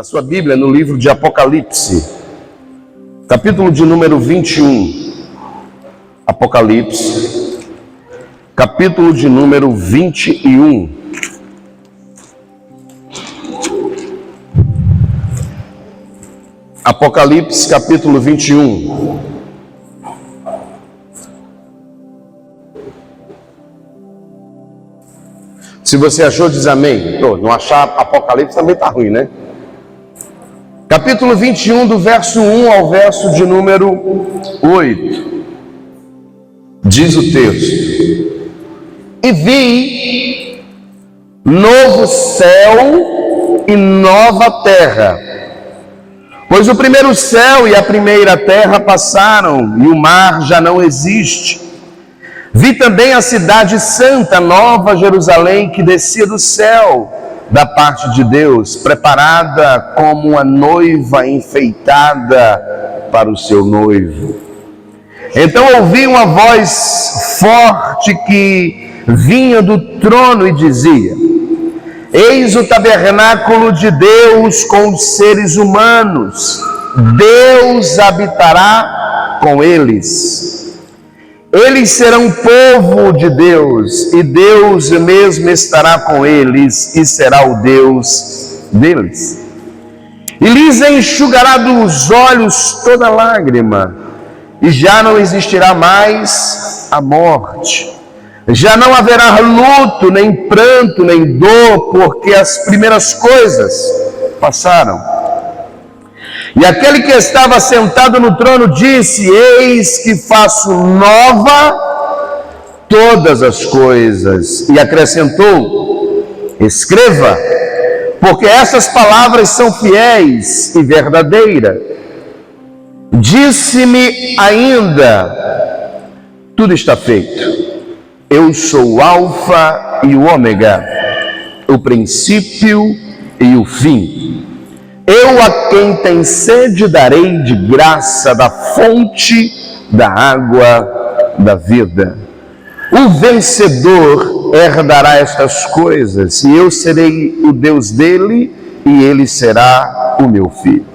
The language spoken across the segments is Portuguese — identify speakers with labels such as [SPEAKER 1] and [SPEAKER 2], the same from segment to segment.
[SPEAKER 1] a sua Bíblia no livro de Apocalipse, capítulo de número 21. Apocalipse, capítulo de número 21. Apocalipse, capítulo 21. Se você achou, diz amém. Não achar Apocalipse também está ruim, né? Capítulo 21, do verso 1 ao verso de número 8. Diz o texto: E vi novo céu e nova terra, pois o primeiro céu e a primeira terra passaram, e o mar já não existe. Vi também a cidade santa, Nova Jerusalém, que descia do céu, da parte de Deus, preparada como uma noiva enfeitada para o seu noivo. Então ouvi uma voz forte que vinha do trono e dizia: Eis o tabernáculo de Deus com os seres humanos, Deus habitará com eles. Eles serão povo de Deus, e Deus mesmo estará com eles, e será o Deus deles. E lhes enxugará dos olhos toda lágrima, e já não existirá mais a morte. Já não haverá luto, nem pranto, nem dor, porque as primeiras coisas passaram. E aquele que estava sentado no trono disse: Eis que faço nova todas as coisas. E acrescentou: Escreva, porque essas palavras são fiéis e verdadeiras. Disse-me ainda: Tudo está feito. Eu sou o Alfa e o Ômega, o princípio e o fim. Eu a quem tem sede darei de graça da fonte da água da vida. O vencedor herdará estas coisas, e eu serei o Deus dele, e ele será o meu filho.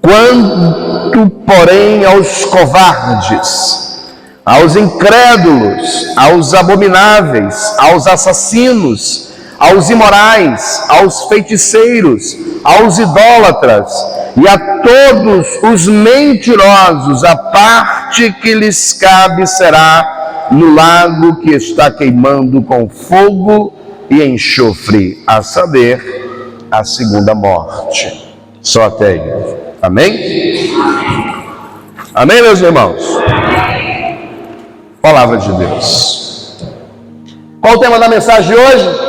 [SPEAKER 1] Quanto, porém, aos covardes, aos incrédulos, aos abomináveis, aos assassinos, aos imorais, aos feiticeiros, aos idólatras e a todos os mentirosos, a parte que lhes cabe será no lago que está queimando com fogo e enxofre, a saber, a segunda morte. Só até aí. Amém? Amém, meus irmãos? Palavra de Deus. Qual o tema da mensagem de hoje?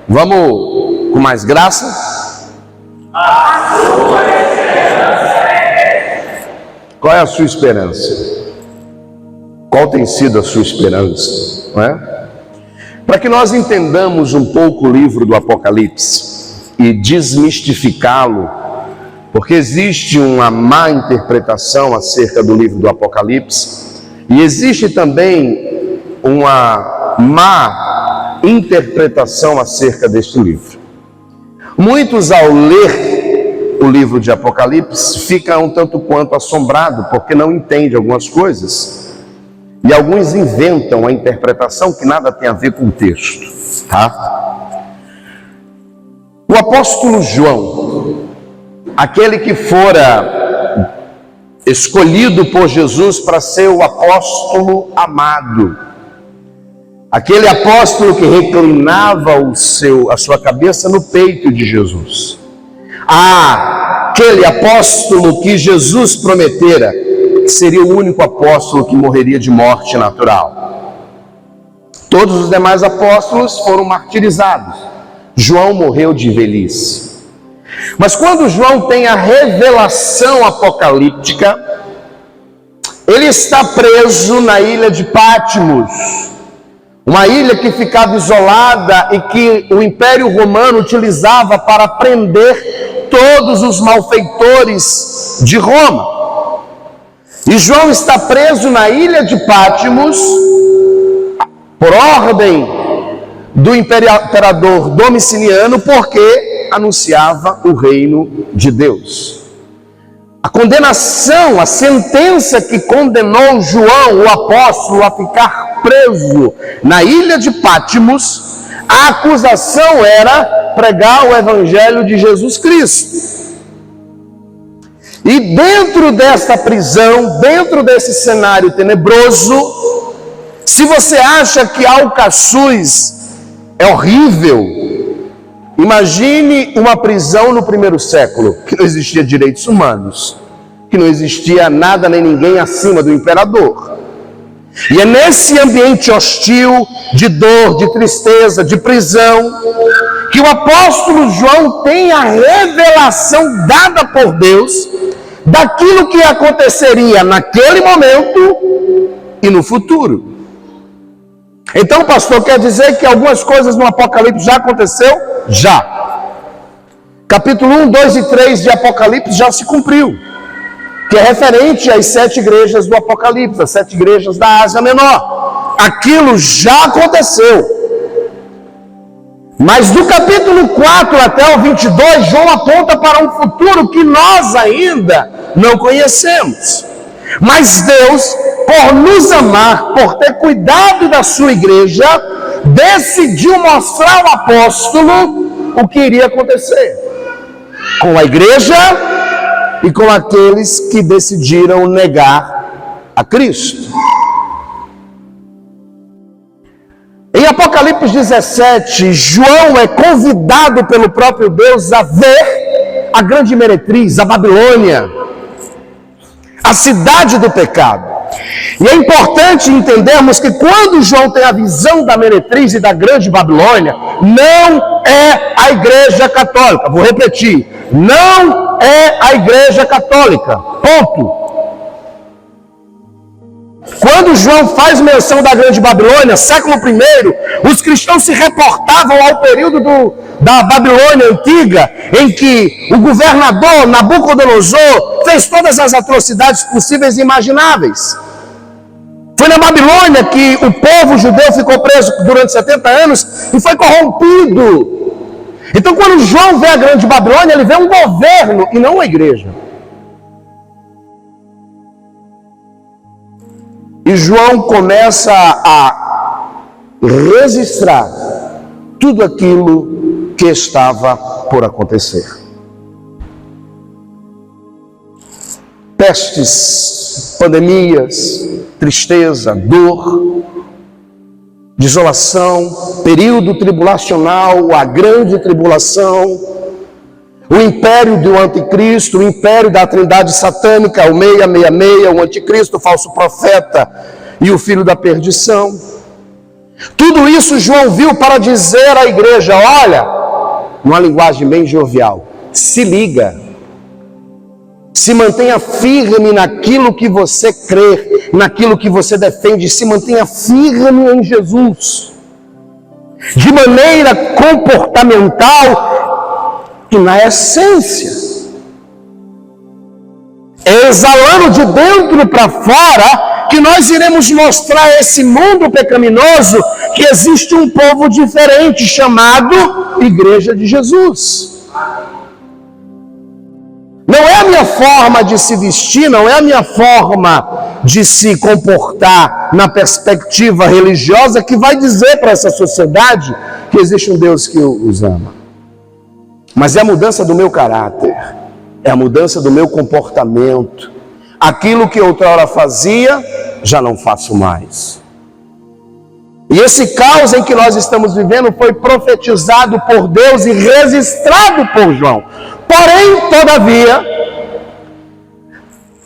[SPEAKER 1] Vamos com mais graça? Qual é a sua esperança? Qual tem sido a sua esperança? Não é? Para que nós entendamos um pouco o livro do Apocalipse e desmistificá-lo, porque existe uma má interpretação acerca do livro do Apocalipse e existe também uma má interpretação acerca deste livro. Muitos, ao ler o livro de Apocalipse, ficam um tanto quanto assombrados, porque não entendem algumas coisas, e alguns inventam a interpretação que nada tem a ver com o texto, tá? O apóstolo João, aquele que fora escolhido por Jesus para ser o apóstolo amado, aquele apóstolo que reclinava a sua cabeça no peito de Jesus, aquele apóstolo que Jesus prometera seria o único apóstolo que morreria de morte natural. Todos os demais apóstolos foram martirizados. João morreu de velhice. Mas quando João tem a revelação apocalíptica, ele está preso na ilha de Patmos, uma ilha que ficava isolada e que o Império Romano utilizava para prender todos os malfeitores de Roma. E João está preso na ilha de Patmos por ordem do imperador Domiciano, porque anunciava o reino de Deus. A condenação, a sentença que condenou João, o apóstolo, a ficar preso na ilha de Patmos, a acusação era pregar o evangelho de Jesus Cristo. E dentro desta prisão, dentro desse cenário tenebroso, se você acha que Alcaçuz é horrível, imagine uma prisão no primeiro século, que não existia direitos humanos, que não existia nada nem ninguém acima do imperador. E é nesse ambiente hostil, de dor, de tristeza, de prisão, que o apóstolo João tem a revelação dada por Deus daquilo que aconteceria naquele momento e no futuro. Então, pastor, quer dizer que algumas coisas no Apocalipse já aconteceu? Já. Capítulo 1, 2 e 3 de Apocalipse já se cumpriu, que é referente às 7 igrejas do Apocalipse, as 7 igrejas da Ásia Menor. Aquilo já aconteceu. Mas do capítulo 4 até o 22, João aponta para um futuro que nós ainda não conhecemos. Mas Deus, por nos amar, por ter cuidado da sua igreja, decidiu mostrar ao apóstolo o que iria acontecer com a igreja e com aqueles que decidiram negar a Cristo. Em Apocalipse 17, João é convidado pelo próprio Deus a ver a grande meretriz, a Babilônia, a cidade do pecado. E é importante entendermos que quando João tem a visão da meretriz e da grande Babilônia, não é a igreja católica. Vou repetir, não é a igreja católica. Ponto. Quando João faz menção da grande Babilônia, século I, os cristãos se reportavam ao período da Babilônia antiga, em que o governador Nabucodonosor fez todas as atrocidades possíveis e imagináveis. Foi na Babilônia que o povo judeu ficou preso durante 70 anos e foi corrompido. Então, quando João vê a grande Babilônia, ele vê um governo e não uma igreja. E João começa a registrar tudo aquilo que estava por acontecer. Pestes, pandemias, tristeza, dor, desolação, período tribulacional, a grande tribulação, o império do anticristo, o império da trindade satânica, o 666, o anticristo, o falso profeta e o filho da perdição. Tudo isso João viu para dizer à igreja: olha, numa linguagem bem jovial, se liga, se mantenha firme naquilo que você crê, naquilo que você defende, se mantenha firme em Jesus, de maneira comportamental e na essência, exalando de dentro para fora, que nós iremos mostrar a esse mundo pecaminoso que existe um povo diferente, chamado Igreja de Jesus. Não é a minha forma de se vestir, não é a minha forma de se comportar na perspectiva religiosa que vai dizer para essa sociedade que existe um Deus que os ama. Mas é a mudança do meu caráter, é a mudança do meu comportamento. Aquilo que outrora fazia, já não faço mais. E esse caos em que nós estamos vivendo foi profetizado por Deus e registrado por João. Porém, todavia,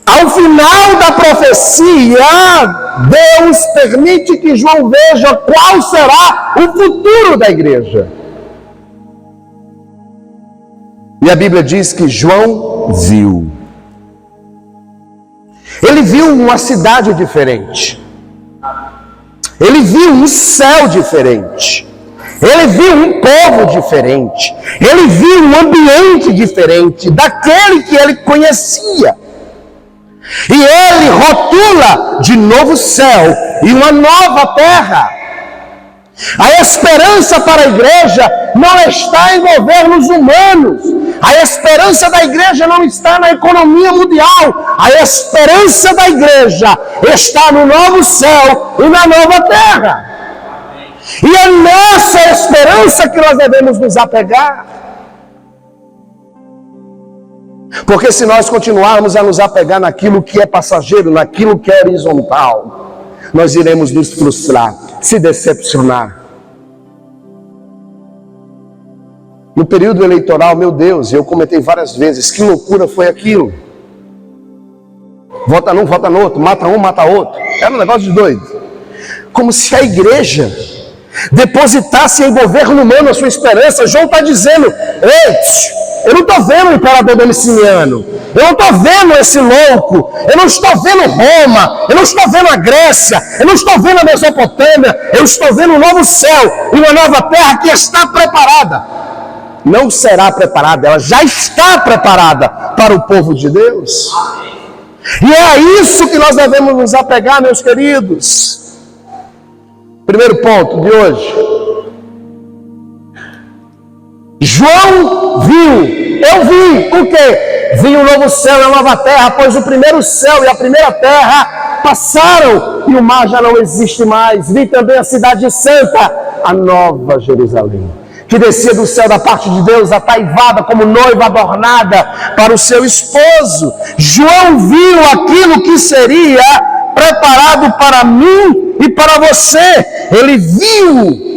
[SPEAKER 1] ao final da profecia, Deus permite que João veja qual será o futuro da igreja. E a Bíblia diz que João viu. Ele viu uma cidade diferente. Ele viu um céu diferente. Ele viu um povo diferente. Ele viu um ambiente diferente daquele que ele conhecia. E ele rotula de novo céu e uma nova terra. A esperança para a igreja não está em governos humanos. A esperança da igreja não está na economia mundial. A esperança da igreja está no novo céu e na nova terra. E é nessa esperança que nós devemos nos apegar. Porque se nós continuarmos a nos apegar naquilo que é passageiro, naquilo que é horizontal, nós iremos nos frustrar, se decepcionar. No período eleitoral, meu Deus, eu comentei várias vezes, que loucura foi aquilo. Vota num, vota no outro, mata um, mata outro. Era um negócio de doido. Como se a igreja depositasse em governo humano a sua esperança. João está dizendo, ei, eu não estou vendo o imperador Domiciano, eu não estou vendo esse louco, eu não estou vendo Roma, eu não estou vendo a Grécia, eu não estou vendo a Mesopotâmia, eu estou vendo um novo céu e uma nova terra que está preparada. Não será preparada, ela já está preparada para o povo de Deus. E é a isso que nós devemos nos apegar, meus queridos. Primeiro ponto de hoje. João viu, eu vi o quê? Vi um novo céu e uma nova terra, pois o primeiro céu e a primeira terra passaram e o mar já não existe mais. Vi também a cidade santa, a nova Jerusalém, que descia do céu da parte de Deus, ataivada como noiva adornada para o seu esposo. João viu aquilo que seria preparado para mim e para você. Ele viu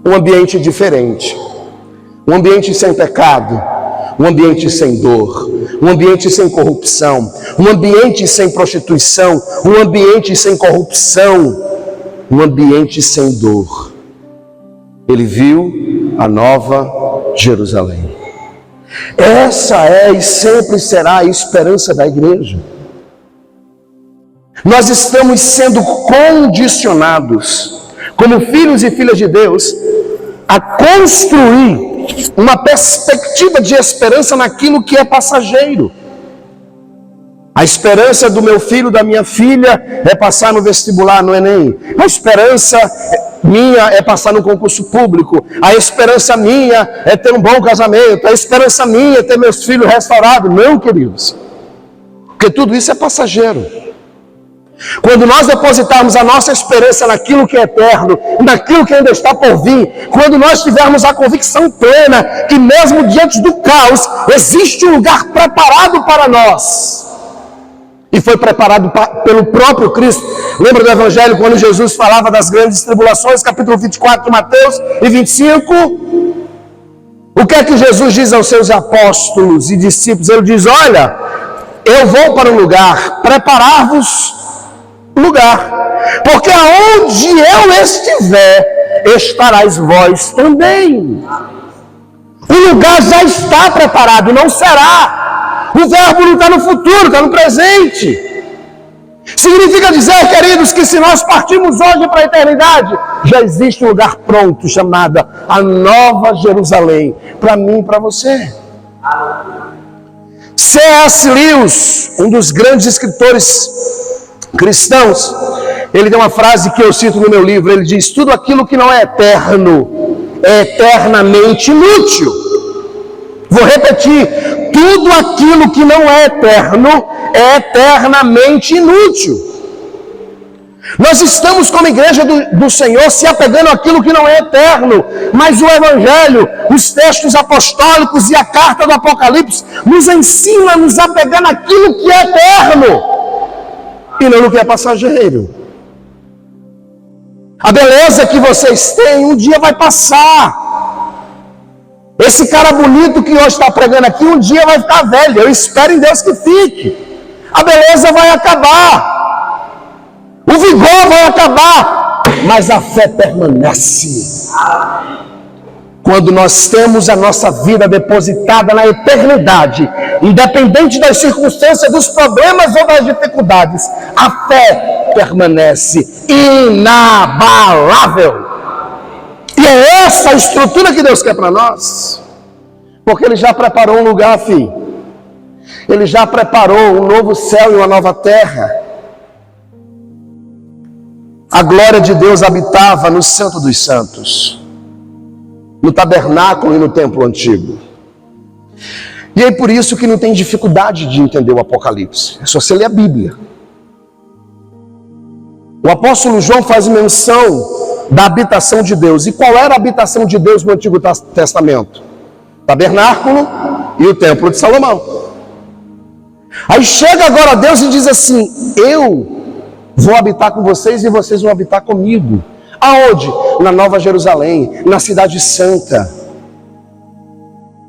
[SPEAKER 1] um ambiente diferente, um ambiente sem pecado, um ambiente sem dor, um ambiente sem corrupção, um ambiente sem prostituição, um ambiente sem corrupção, um ambiente sem dor. Ele viu a nova Jerusalém. Essa é e sempre será a esperança da igreja. Nós estamos sendo condicionados, como filhos e filhas de Deus, a construir uma perspectiva de esperança naquilo que é passageiro. A esperança do meu filho, da minha filha, é passar no vestibular, no Enem. A esperança minha é passar no concurso público. A esperança minha é ter um bom casamento. A esperança minha é ter meus filhos restaurados. Não, queridos. Porque tudo isso é passageiro. Quando nós depositarmos a nossa esperança naquilo que é eterno, naquilo que ainda está por vir, quando nós tivermos a convicção plena que mesmo diante do caos, existe um lugar preparado para nós. E foi preparado pelo próprio Cristo. Lembra do Evangelho quando Jesus falava das grandes tribulações, capítulo 24 de Mateus e 25? O que é que Jesus diz aos seus apóstolos e discípulos? Ele diz, olha, eu vou para um lugar, preparar-vos lugar, porque aonde eu estiver, estarás vós também. O lugar já está preparado, não será. O verbo não está no futuro, está no presente. Significa dizer, queridos, que se nós partimos hoje para a eternidade, já existe um lugar pronto, chamado a Nova Jerusalém, para mim e para você. C.S. Lewis, um dos grandes escritores cristãos, ele tem uma frase que eu cito no meu livro, ele diz, tudo aquilo que não é eterno, é eternamente inútil. Vou repetir, tudo aquilo que não é eterno é eternamente inútil. Nós estamos como igreja do Senhor se apegando àquilo que não é eterno, mas o Evangelho, os textos apostólicos e a carta do Apocalipse nos ensina a nos apegar naquilo que é eterno e não no que é passageiro. A beleza que vocês têm um dia vai passar. Esse cara bonito que hoje está pregando aqui, um dia vai ficar velho. Eu espero em Deus que fique. A beleza vai acabar. O vigor vai acabar. Mas a fé permanece. Quando nós temos a nossa vida depositada na eternidade, independente das circunstâncias, dos problemas ou das dificuldades, a fé permanece inabalável. E é essa a estrutura que Deus quer para nós. Porque Ele já preparou um lugar, filho. Ele já preparou um novo céu e uma nova terra. a glória de Deus habitava no Santo dos Santos, no tabernáculo e no templo antigo. E é por isso que não tem dificuldade de entender o Apocalipse. É só você ler a Bíblia. O apóstolo João faz menção da habitação de Deus. E qual era a habitação de Deus no Antigo Testamento? Tabernáculo e o templo de Salomão. Aí chega agora Deus e diz assim: eu vou habitar com vocês e vocês vão habitar comigo. Aonde? Na Nova Jerusalém, na Cidade Santa.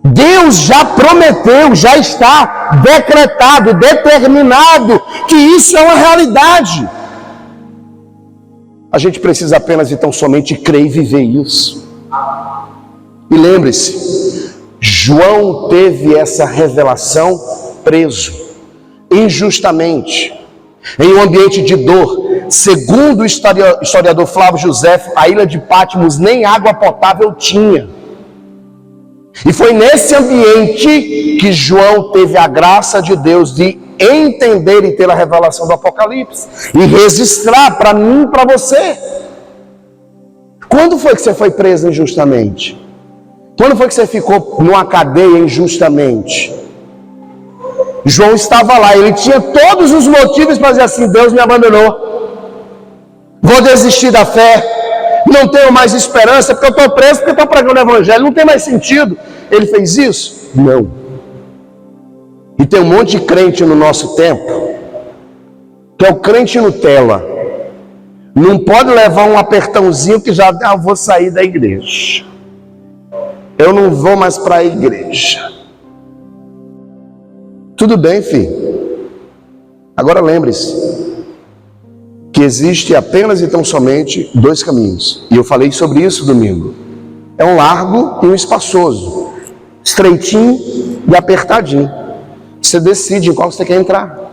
[SPEAKER 1] Deus já prometeu, já está decretado, determinado que isso é uma realidade. A gente precisa apenas então somente crer e viver isso. E lembre-se, João teve essa revelação preso, injustamente, em um ambiente de dor. Segundo o historiador Flávio José, a ilha de Patmos nem água potável tinha. E foi nesse ambiente que João teve a graça de Deus de entender e ter a revelação do Apocalipse e registrar para mim e para você. Quando foi que você foi preso injustamente? Quando foi que você ficou numa cadeia injustamente? João estava lá, ele tinha todos os motivos para dizer assim: Deus me abandonou, vou desistir da fé, não tenho mais esperança, porque eu estou preso, porque eu estou pregando o evangelho, não tem mais sentido. Ele fez isso? Não. E tem um monte de crente no nosso tempo, que é o crente Nutella. Não pode levar um apertãozinho que já, vou sair da igreja, eu não vou mais para a igreja. Tudo bem, filho. Agora lembre-se que existe apenas e tão somente dois caminhos. E eu falei sobre isso domingo. É um largo e um espaçoso, estreitinho e apertadinho. Você decide em qual você quer entrar.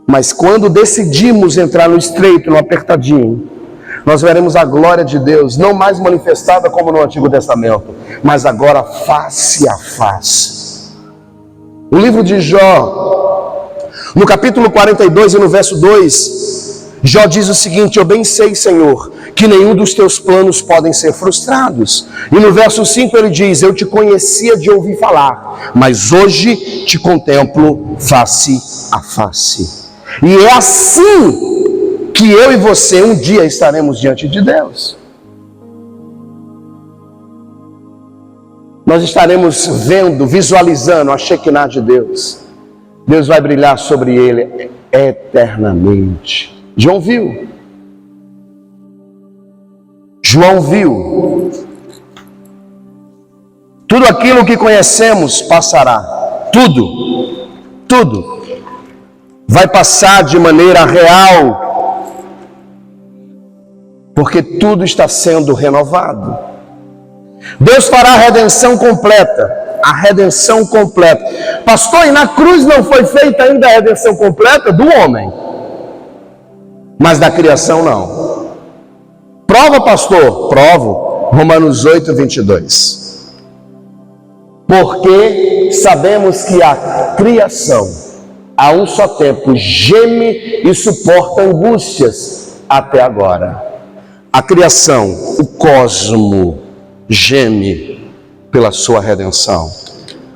[SPEAKER 1] Mas quando decidimos entrar no estreito, no apertadinho, nós veremos a glória de Deus, não mais manifestada como no Antigo Testamento, mas agora face a face. O livro de Jó, no capítulo 42 e no verso 2, Jó diz o seguinte: eu bem sei, Senhor, que nenhum dos teus planos podem ser frustrados. E no verso 5 ele diz: eu te conhecia de ouvir falar, mas hoje te contemplo face a face. E é assim que eu e você um dia estaremos diante de Deus. Nós estaremos vendo, visualizando a Shekinah de Deus. Deus vai brilhar sobre ele eternamente. João viu. João viu. Tudo aquilo que conhecemos passará. Tudo vai passar de maneira real, porque tudo está sendo renovado. Deus fará a redenção completa. A redenção completa. Pastor, e na cruz não foi feita ainda a redenção completa do homem, mas da criação não. Prova, pastor? Provo. Romanos 8, 22. Porque sabemos que a criação, a um só tempo, geme e suporta angústias até agora. A criação, o cosmo, geme pela sua redenção.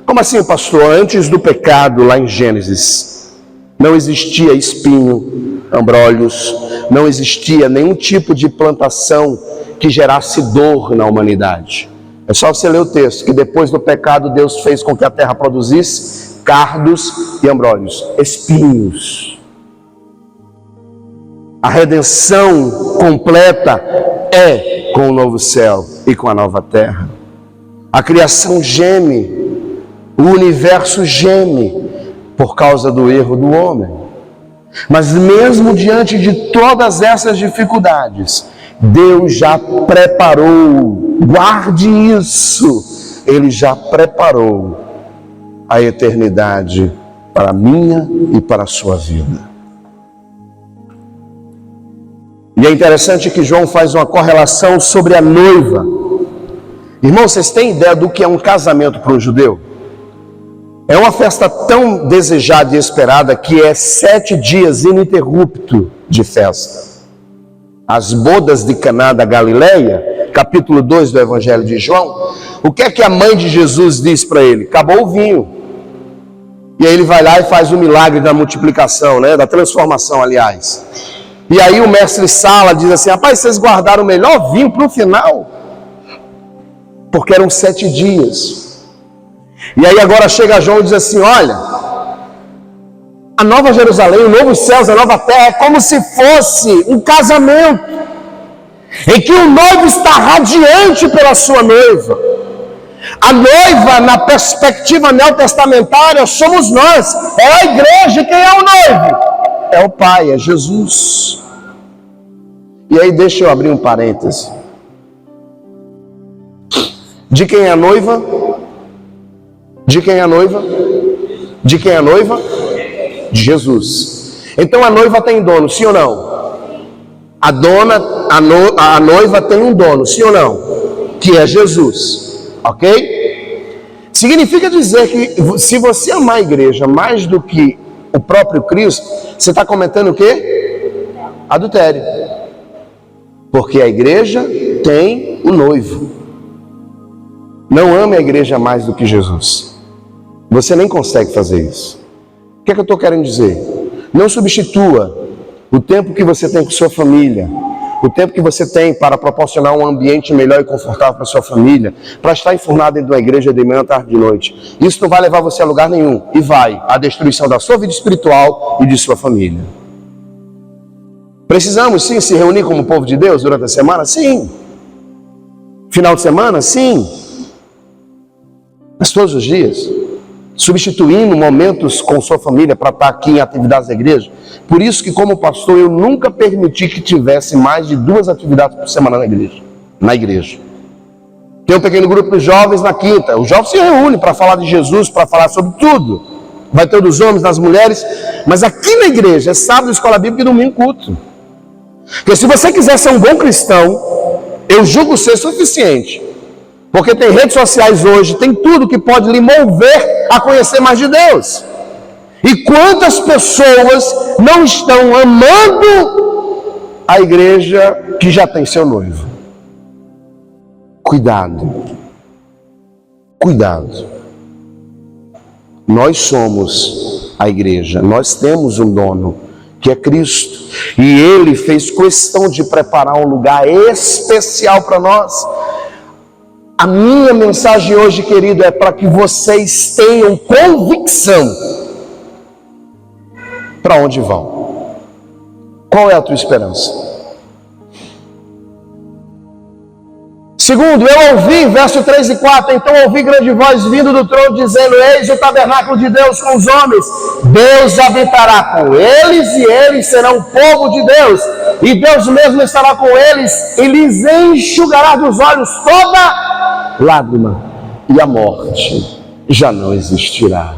[SPEAKER 1] Como assim, pastor? Antes do pecado, lá em Gênesis, não existia espinho, abrolhos, não existia nenhum tipo de plantação que gerasse dor na humanidade. É só você ler o texto, que depois do pecado Deus fez com que a terra produzisse cardos e abrolhos, espinhos. A redenção completa é com o novo céu e com a nova terra. A criação geme, o universo geme por causa do erro do homem. Mas mesmo diante de todas essas dificuldades, Deus já preparou, guarde isso, Ele já preparou a eternidade para a minha e para a sua vida. E é interessante que João faz uma correlação sobre a noiva. Irmãos, vocês têm ideia do que é um casamento para um judeu? É uma festa tão desejada e esperada que é 7 dias ininterrupto de festa. as bodas de Caná da Galileia, capítulo 2 do Evangelho de João, o que é que a mãe de Jesus diz para ele? Acabou o vinho. E aí ele vai lá e faz o milagre da multiplicação, né? Da transformação, aliás. E aí o mestre Sala diz assim: rapaz, vocês guardaram o melhor vinho para o final, porque eram 7 dias. E aí agora chega João e diz assim: olha, a nova Jerusalém, o novo céus, a nova terra é como se fosse um casamento, em que o noivo está radiante pela sua noiva. A noiva, na perspectiva neotestamentária, somos nós, é a igreja. Quem é o noivo? É o Pai, é Jesus. E aí deixa eu abrir um parêntese. De quem é a noiva? De quem é a noiva? De quem é a noiva? De Jesus. Então a noiva tem dono, sim ou não? A noiva tem um dono, sim ou não? Que é Jesus. Ok? Significa dizer que se você amar a igreja mais do que o próprio Cristo, você está cometendo o quê? Adultério. Porque a igreja tem o noivo. Não ame a igreja mais do que Jesus. Você nem consegue fazer isso. O que é que eu estou querendo dizer? Não substitua o tempo que você tem com sua família, o tempo que você tem para proporcionar um ambiente melhor e confortável para sua família, para estar enfurnado dentro de uma igreja de manhã, tarde e de noite. Isso não vai levar você a lugar nenhum. E vai à destruição da sua vida espiritual e de sua família. Precisamos sim se reunir como povo de Deus durante a semana? Sim. Final de semana? Sim. Mas todos os dias, substituindo momentos com sua família para estar aqui em atividades da igreja. Por isso que, como pastor, eu nunca permiti que tivesse mais de 2 atividades por semana na igreja. Tem um pequeno grupo de jovens na quinta. Os jovens se reúnem para falar de Jesus, para falar sobre tudo. Vai ter dos homens, das mulheres. Mas aqui na igreja é sábado, escola bíblica e domingo culto. Porque se você quiser ser um bom cristão, eu julgo ser suficiente. Porque tem redes sociais hoje, tem tudo que pode lhe mover a conhecer mais de Deus. E quantas pessoas não estão amando a igreja que já tem seu noivo? Cuidado. Cuidado. Nós somos a igreja, nós temos um dono, que é Cristo. E Ele fez questão de preparar um lugar especial para nós. A minha mensagem hoje, querido, é para que vocês tenham convicção para onde vão. Qual é a tua esperança? Segundo, eu ouvi, verso 3 e 4, então ouvi grande voz vindo do trono, dizendo: eis o tabernáculo de Deus com os homens, Deus habitará com eles, e eles serão povo de Deus, e Deus mesmo estará com eles, e lhes enxugará dos olhos toda lágrima, e a morte já não existirá.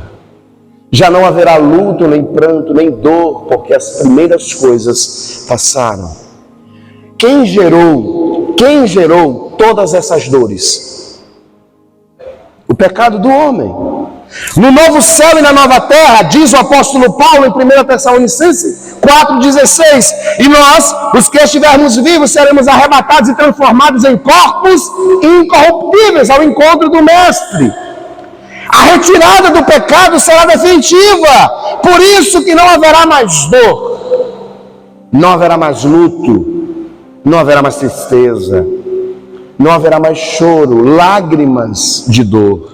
[SPEAKER 1] Já não haverá luto, nem pranto, nem dor, porque as primeiras coisas passaram. Quem gerou todas essas dores? O pecado do homem. No novo céu e na nova terra, diz o apóstolo Paulo em 1 Tessalonicenses 4,16, e nós, os que estivermos vivos, seremos arrebatados e transformados em corpos incorruptíveis ao encontro do Mestre. A retirada do pecado será definitiva. Por isso que não haverá mais dor, não haverá mais luto, não haverá mais tristeza, não haverá mais choro, lágrimas de dor.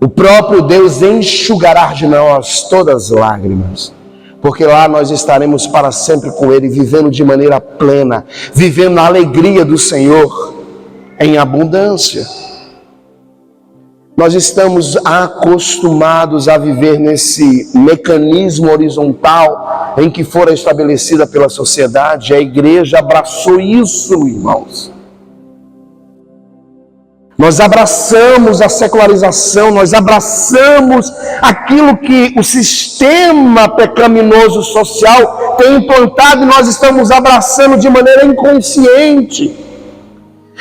[SPEAKER 1] O próprio Deus enxugará de nós todas as lágrimas, porque lá nós estaremos para sempre com Ele, vivendo de maneira plena, vivendo a alegria do Senhor em abundância. Nós estamos acostumados a viver nesse mecanismo horizontal em que fora estabelecida pela sociedade. A igreja abraçou isso, irmãos. Nós abraçamos a secularização, nós abraçamos aquilo que o sistema pecaminoso social tem implantado, e nós estamos abraçando de maneira inconsciente.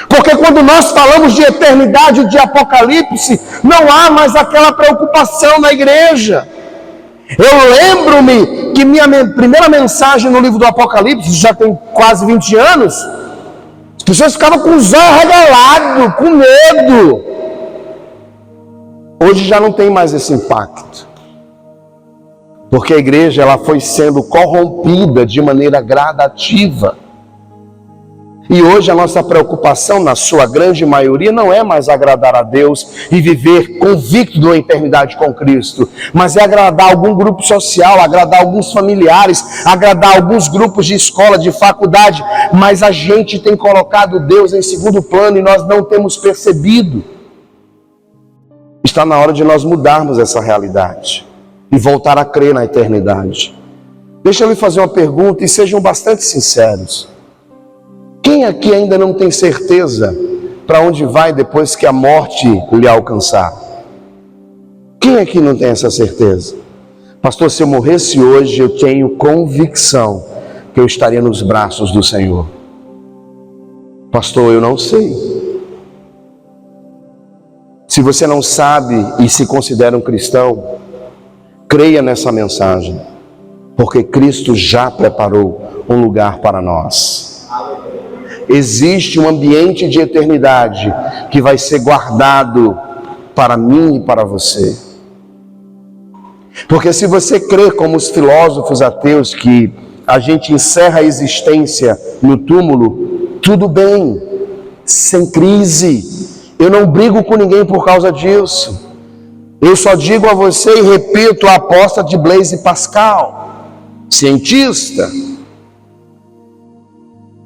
[SPEAKER 1] Porque quando nós falamos de eternidade, de Apocalipse, não há mais aquela preocupação na igreja. Eu lembro-me que minha primeira mensagem no livro do Apocalipse, já tem quase 20 anos, as pessoas ficavam com os olhos regalados, com medo. Hoje já não tem mais esse impacto, porque a igreja ela foi sendo corrompida de maneira gradativa. E hoje a nossa preocupação, na sua grande maioria, não é mais agradar a Deus e viver convicto de uma eternidade com Cristo, mas é agradar algum grupo social, agradar alguns familiares, agradar alguns grupos de escola, de faculdade, mas a gente tem colocado Deus em segundo plano e nós não temos percebido. Está na hora de nós mudarmos essa realidade e voltar a crer na eternidade. Deixa eu lhe fazer uma pergunta e sejam bastante sinceros. Quem aqui ainda não tem certeza para onde vai depois que a morte lhe alcançar? Quem aqui não tem essa certeza? Pastor, se eu morresse hoje, eu tenho convicção que eu estaria nos braços do Senhor. Pastor, eu não sei. Se você não sabe e se considera um cristão, creia nessa mensagem, porque Cristo já preparou um lugar para nós. Existe um ambiente de eternidade que vai ser guardado para mim e para você. Porque se você crer como os filósofos ateus que a gente encerra a existência no túmulo, tudo bem, sem crise. Eu não brigo com ninguém por causa disso. Eu só digo a você e repito a aposta de Blaise Pascal, cientista.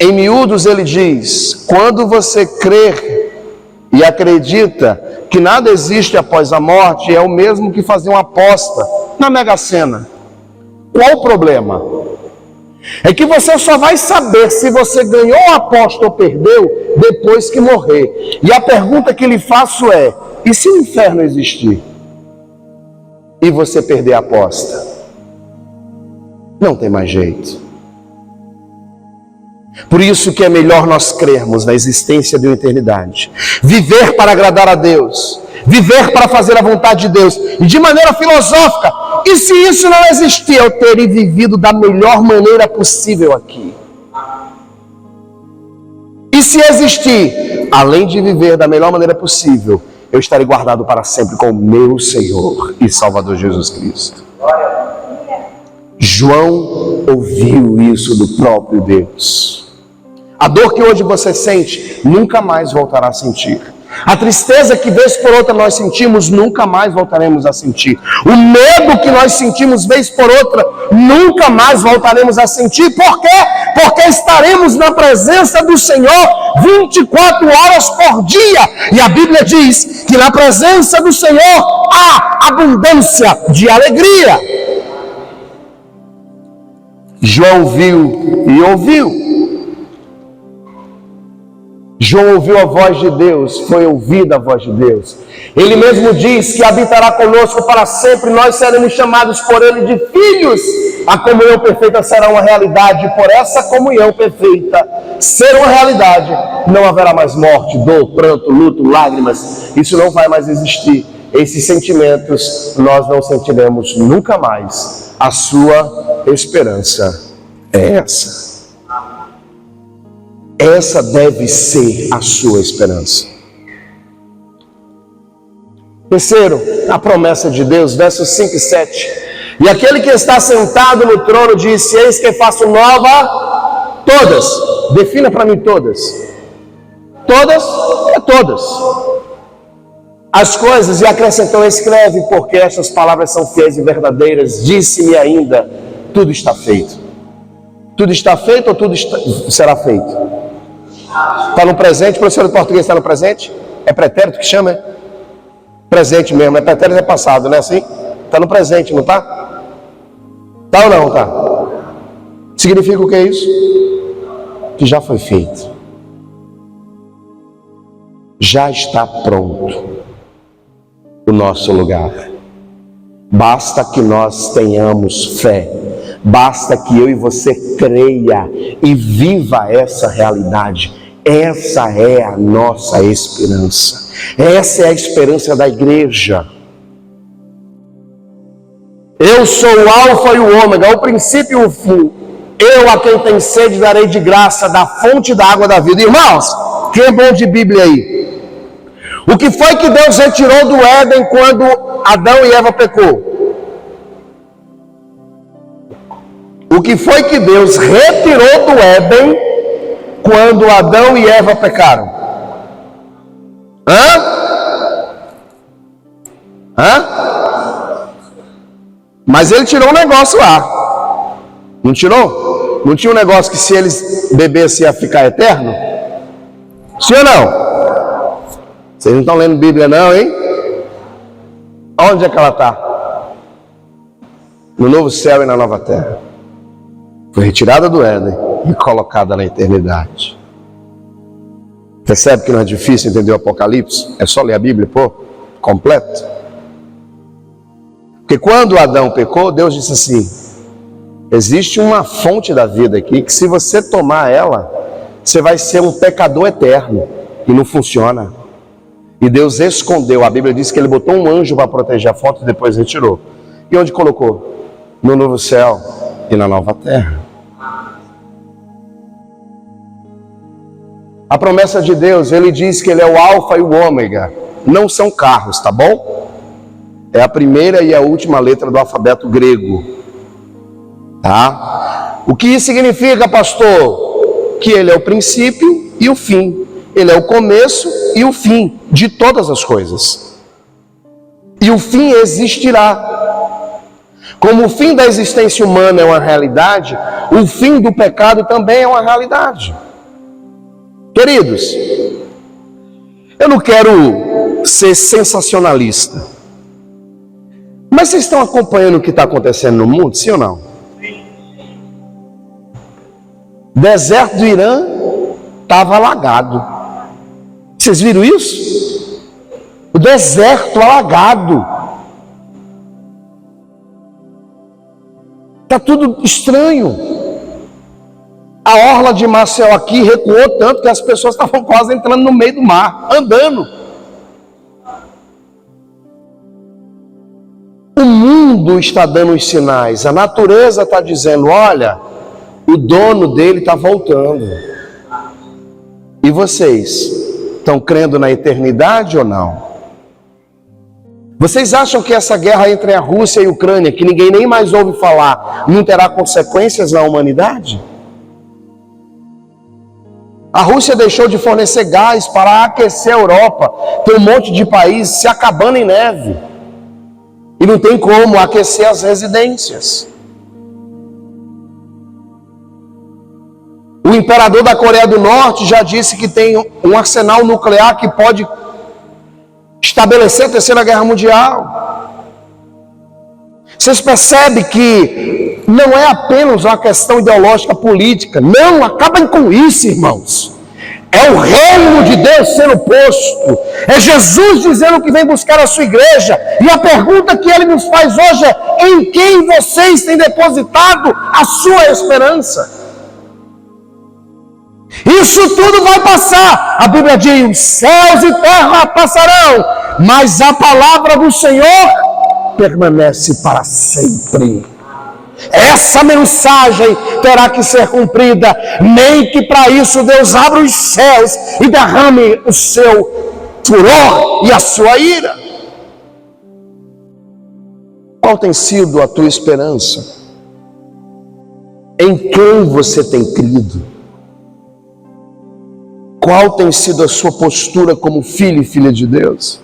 [SPEAKER 1] Em miúdos ele diz: quando você crer e acredita que nada existe após a morte, é o mesmo que fazer uma aposta na Mega Sena. Qual o problema? É que você só vai saber se você ganhou a aposta ou perdeu depois que morrer. E a pergunta que lhe faço é: e se o inferno existir? E você perder a aposta? Não tem mais jeito. Por isso que é melhor nós crermos na existência de uma eternidade, viver para agradar a Deus, viver para fazer a vontade de Deus, e de maneira filosófica, e se isso não existir, eu teria vivido da melhor maneira possível aqui. E se existir, além de viver da melhor maneira possível, eu estarei guardado para sempre com o meu Senhor e Salvador Jesus Cristo. João ouviu isso do próprio Deus. A dor que hoje você sente, nunca mais voltará a sentir. A tristeza que vez por outra nós sentimos, nunca mais voltaremos a sentir. O medo que nós sentimos vez por outra, nunca mais voltaremos a sentir. Por quê? Porque estaremos na presença do Senhor 24 horas por dia. E a Bíblia diz que na presença do Senhor há abundância de alegria. João viu e ouviu. João ouviu a voz de Deus, foi ouvida a voz de Deus. Ele mesmo diz que habitará conosco para sempre, nós seremos chamados por Ele de filhos. A comunhão perfeita será uma realidade, por essa comunhão perfeita ser uma realidade, não haverá mais morte, dor, pranto, luto, lágrimas. Isso não vai mais existir. Esses sentimentos nós não sentiremos nunca mais. A sua esperança é essa. Essa deve ser a sua esperança. Terceiro, a promessa de Deus, versos 5 e 7. E aquele que está sentado no trono disse: eis que faço nova todas. Defina para mim todas. Todas é todas. As coisas, e acrescentou: escreve, porque estas palavras são fiéis e verdadeiras. Disse-me ainda: tudo está feito. Tudo está feito ou tudo será feito? Está no presente, professor de português está no presente? É pretérito que chama? É? Presente mesmo, é pretérito, é passado, não é assim? Está no presente, não está? Está ou não está? Significa o que é isso? Que já foi feito. Já está pronto o nosso lugar. Basta que nós tenhamos fé. Basta que eu e você creia e viva essa realidade. Essa é a nossa esperança. Essa é a esperança da igreja. Eu sou o alfa e o ômega, o princípio e o fim. Eu, a quem tem sede, darei de graça da fonte da água da vida. Irmãos, quem é bom de Bíblia aí? O que foi que Deus retirou do Éden quando Adão e Eva pecou? O que foi que Deus retirou do Éden quando Adão e Eva pecaram? Mas ele tirou um negócio lá. Não tirou? Não tinha um negócio que se eles bebessem ia ficar eterno? Sim ou não? Vocês não estão lendo Bíblia não, hein? Onde é que ela está? No novo céu e na nova terra. Foi retirada do Éden e colocada na eternidade. Percebe que não é difícil entender o Apocalipse? É só ler a Bíblia, completo. Porque quando Adão pecou, Deus disse assim: existe uma fonte da vida aqui, que se você tomar ela, você vai ser um pecador eterno. E não funciona. E Deus escondeu. A Bíblia diz que ele botou um anjo para proteger a fonte e depois retirou. E onde colocou? No novo céu e na nova terra. A promessa de Deus, ele diz que ele é o alfa e o ômega. Não são carros, tá bom? É a primeira e a última letra do alfabeto grego. Tá? O que isso significa, pastor? Que ele é o princípio e o fim. Ele é o começo e o fim de todas as coisas. E o fim existirá. Como o fim da existência humana é uma realidade, o fim do pecado também é uma realidade. Queridos, eu não quero ser sensacionalista, mas vocês estão acompanhando o que está acontecendo no mundo, sim ou não? O deserto do Irã estava alagado. Vocês viram isso? O deserto alagado. Está tudo estranho. A orla de Maceió aqui recuou tanto que as pessoas estavam quase entrando no meio do mar, andando. O mundo está dando os sinais. A natureza está dizendo: olha, o dono dele está voltando. E vocês estão crendo na eternidade ou não? Vocês acham que essa guerra entre a Rússia e a Ucrânia, que ninguém nem mais ouve falar, não terá consequências na humanidade? A Rússia deixou de fornecer gás para aquecer a Europa. Tem um monte de países se acabando em neve. E não tem como aquecer as residências. O imperador da Coreia do Norte já disse que tem um arsenal nuclear que pode estabelecer a Terceira Guerra Mundial. Vocês percebem que não é apenas uma questão ideológica política. Não, acabem com isso, irmãos. É o reino de Deus sendo posto. É Jesus dizendo que vem buscar a sua igreja. E a pergunta que ele nos faz hoje é: em quem vocês têm depositado a sua esperança? Isso tudo vai passar. A Bíblia diz: os céus e terra passarão, mas a palavra do Senhor permanece para sempre. Essa mensagem terá que ser cumprida, nem que para isso Deus abra os céus e derrame o seu furor e a sua ira. Qual tem sido a tua esperança? Em quem você tem crido? Qual tem sido a sua postura como filho e filha de Deus?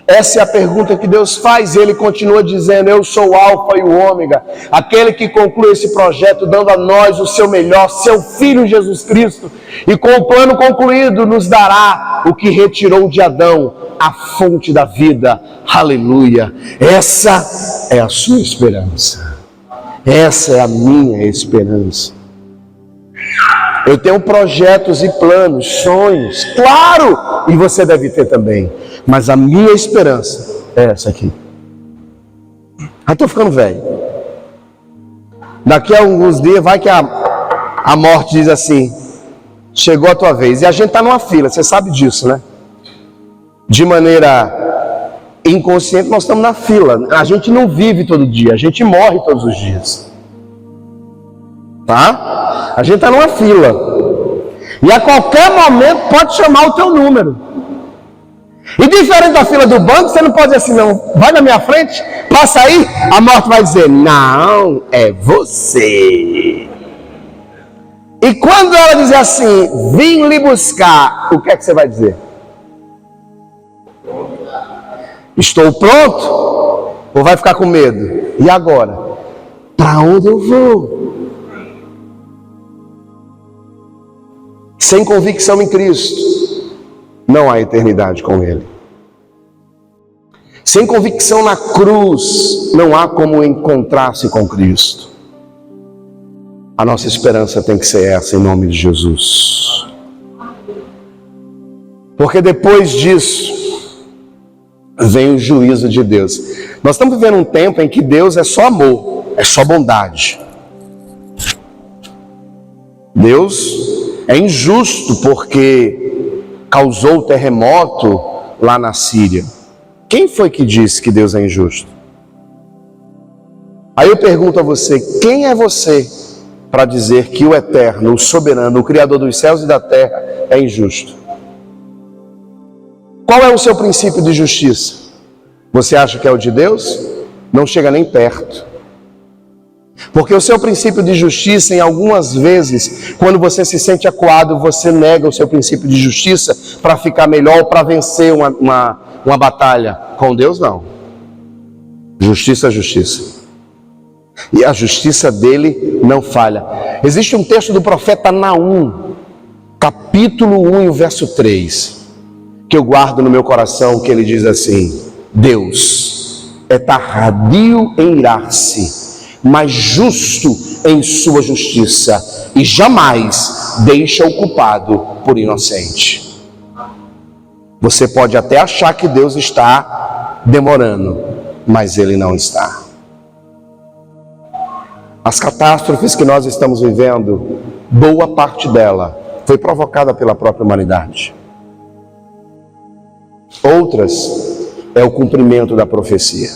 [SPEAKER 1] Essa é a pergunta que Deus faz, e Ele continua dizendo: eu sou o alfa e o ômega, aquele que conclui esse projeto, dando a nós o seu melhor, seu Filho Jesus Cristo, e com o plano concluído nos dará o que retirou de Adão, a fonte da vida. Aleluia! Essa é a sua esperança, essa é a minha esperança. Eu tenho projetos e planos, sonhos, claro, e você deve ter também. Mas a minha esperança é essa aqui. Já estou ficando velho. Daqui a alguns dias vai que a morte diz assim: chegou a tua vez. E a gente está numa fila, você sabe disso, né? De maneira Inconsciente, nós estamos na fila. A gente não vive todo dia, a gente morre todos os dias. Tá? A gente está numa fila. E a qualquer momento pode chamar o teu número. E diferente da fila do banco, você não pode dizer assim, não, vai na minha frente, passa aí, a morte vai dizer, não, é você. E quando ela dizer assim, vim lhe buscar, o que é que você vai dizer? Estou pronto? Ou vai ficar com medo? E agora? Para onde eu vou? Sem convicção em Cristo, não há eternidade com Ele. Sem convicção na cruz, não há como encontrar-se com Cristo. A nossa esperança tem que ser essa, em nome de Jesus. Porque depois disso, vem o juízo de Deus. Nós estamos vivendo um tempo em que Deus é só amor, é só bondade. Deus é injusto porque causou o terremoto lá na Síria. Quem foi que disse que Deus é injusto? Aí eu pergunto a você, quem é você para dizer que o Eterno, o Soberano, o Criador dos céus e da terra é injusto? Qual é o seu princípio de justiça? Você acha que é o de Deus? Não chega nem perto. Porque o seu princípio de justiça, em algumas vezes, quando você se sente acuado, você nega o seu princípio de justiça para ficar melhor, para vencer uma batalha. Com Deus, não. Justiça é justiça. E a justiça dele não falha. Existe um texto do profeta Naum, capítulo 1 e o verso 3, que eu guardo no meu coração, que ele diz assim: Deus é tardio em irar-se, mas justo em sua justiça, e jamais deixa o culpado por inocente. Você pode até achar que Deus está demorando, mas Ele não está. As catástrofes que nós estamos vivendo, boa parte dela foi provocada pela própria humanidade. Outras é o cumprimento da profecia.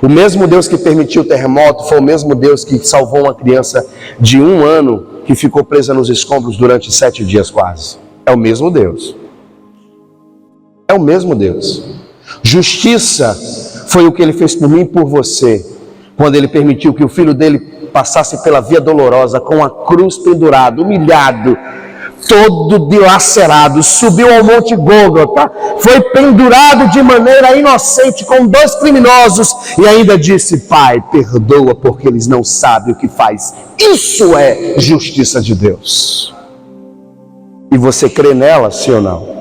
[SPEAKER 1] O mesmo Deus que permitiu o terremoto foi o mesmo Deus que salvou uma criança de 1 ano que ficou presa nos escombros durante 7 dias quase. É o mesmo Deus. É o mesmo Deus. Justiça foi o que Ele fez por mim e por você, quando Ele permitiu que o Filho dele passasse pela via dolorosa, com a cruz pendurado, humilhado, todo dilacerado, subiu ao Monte Gólgota, foi pendurado de maneira inocente com 2 criminosos e ainda disse: Pai, perdoa porque eles não sabem o que faz. Isso é justiça de Deus. E você crê nela, sim ou não?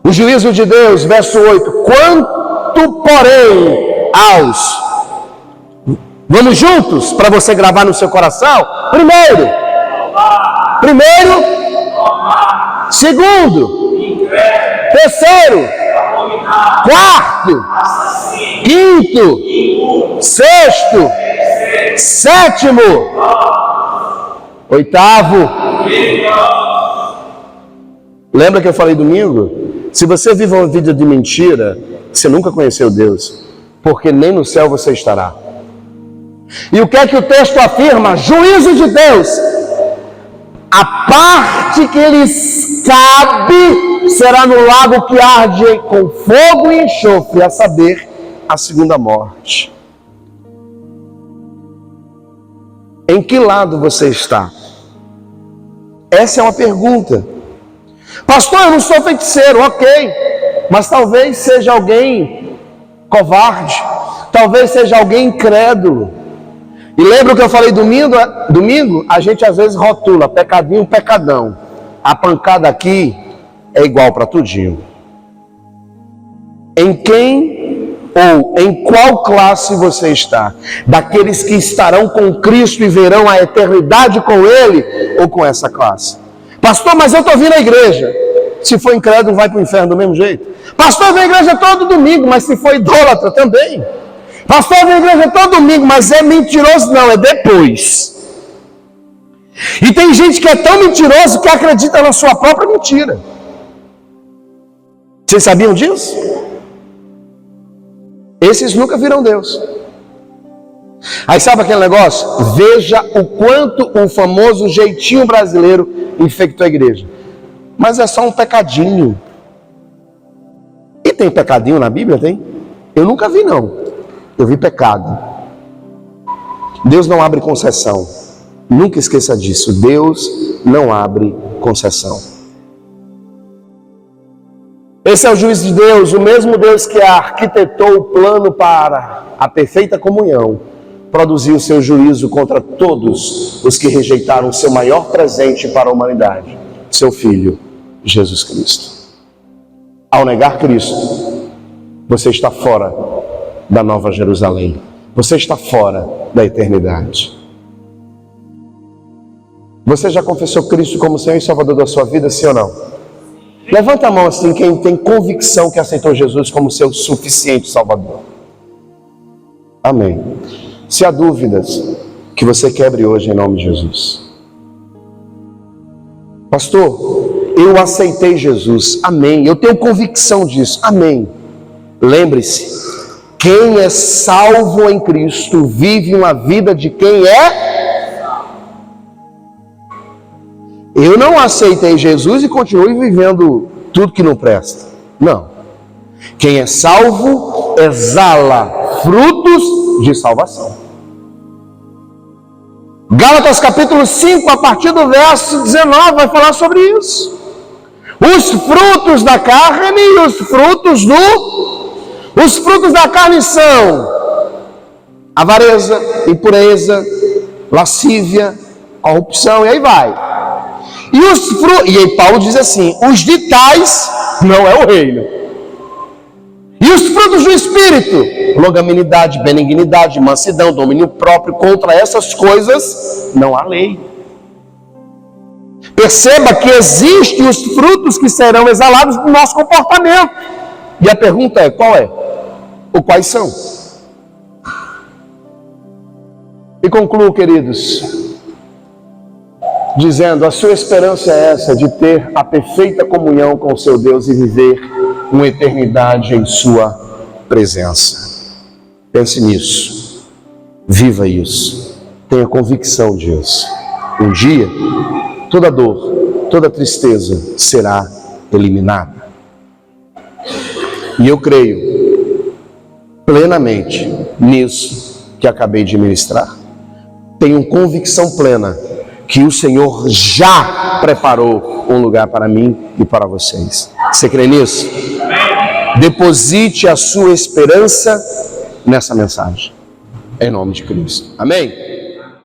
[SPEAKER 1] O juízo de Deus, verso 8: quanto, porém, aos... Vamos juntos para você gravar no seu coração? Primeiro, segundo, terceiro, quarto, quinto, sexto, sétimo, oitavo. Lembra que eu falei domingo? Se você vive uma vida de mentira, você nunca conheceu Deus, porque nem no céu você estará. E o que é que o texto afirma? Juízo de Deus. A parte que lhes cabe será no lago que arde com fogo e enxofre, a saber, a segunda morte. Em que lado você está? Essa é uma pergunta. Pastor, eu não sou feiticeiro, ok, mas talvez seja alguém covarde, talvez seja alguém incrédulo. E lembra o que eu falei domingo? Domingo, a gente às vezes rotula pecadinho, pecadão. A pancada aqui é igual para tudinho. Em quem ou em qual classe você está? Daqueles que estarão com Cristo e verão a eternidade com Ele, ou com essa classe? Pastor, mas eu estou vindo à igreja. Se for incrédulo, vai para o inferno do mesmo jeito. Pastor, eu venho à igreja todo domingo, mas se for idólatra também. Pastor, eu venho à igreja todo domingo, mas é mentiroso? Não, é depois. E tem gente que é tão mentiroso que acredita na sua própria mentira. Vocês sabiam disso? Esses nunca viram Deus. Aí sabe aquele negócio? Veja o quanto o famoso jeitinho brasileiro infectou a igreja. Mas é só um pecadinho. E tem pecadinho na Bíblia? Tem? Eu nunca vi, não. Eu vi pecado. Deus não abre concessão. Nunca esqueça disso. Deus não abre concessão. Esse é o juiz de Deus, o mesmo Deus que arquitetou o plano para a perfeita comunhão, produziu o seu juízo contra todos os que rejeitaram o seu maior presente para a humanidade, seu Filho, Jesus Cristo. Ao negar Cristo, você está fora da Nova Jerusalém. Você está fora da eternidade. Você já confessou Cristo como Senhor e Salvador da sua vida, sim ou não? Levanta a mão assim, quem tem convicção que aceitou Jesus como seu suficiente Salvador. Amém. Se há dúvidas, que você quebre hoje em nome de Jesus. Pastor, eu aceitei Jesus. Amém. Eu tenho convicção disso. Amém. Lembre-se, quem é salvo em Cristo vive uma vida de quem é. Eu não aceitei Jesus e continuo vivendo tudo que não presta. Não. Quem é salvo exala frutos de salvação. Gálatas capítulo 5, a partir do verso 19, vai falar sobre isso. Os frutos da carne e os frutos do... Os frutos da carne são avareza, impureza, lascívia, corrupção, e aí vai. E aí Paulo diz assim, os de tais não é o reino. E os frutos do Espírito, longanimidade, benignidade, mansidão, domínio próprio, contra essas coisas não há lei. Perceba que existem os frutos que serão exalados do nosso comportamento. E a pergunta é, qual é? Ou quais são? E concluo, queridos, dizendo, a sua esperança é essa, de ter a perfeita comunhão com o seu Deus e viver uma eternidade em sua presença. Pense nisso, viva isso, tenha convicção disso. Um dia, toda dor, toda tristeza será eliminada. E eu creio plenamente nisso que acabei de ministrar. Tenho convicção plena que o Senhor já preparou um lugar para mim e para vocês. Você crê nisso? Deposite a sua esperança nessa mensagem. Em nome de Cristo. Amém?